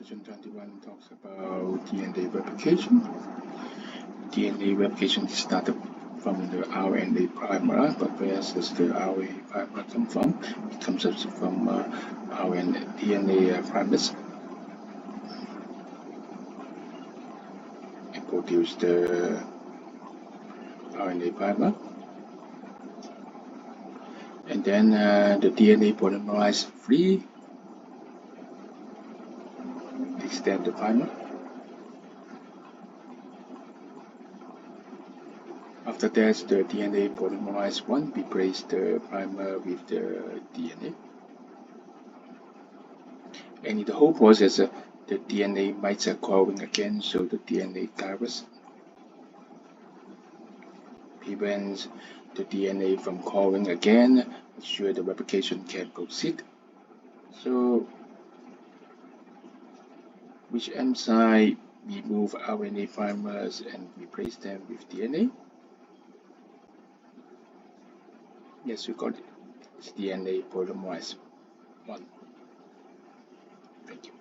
Question 21 talks about DNA replication. DNA replication is started from the RNA primer, but where does the RNA primer come from? It comes from DNA primers and produce the RNA primer. And then the DNA polymerase free extend the primer. After that, the DNA polymerase 1 replace the primer with the DNA. And in the whole process, the DNA mites are coring again, so the DNA virus prevents the DNA from coring again, make sure the replication can proceed. So, which enzyme remove RNA primers and replace them with DNA? Yes, we got it. It's DNA polymerase 1. Thank you.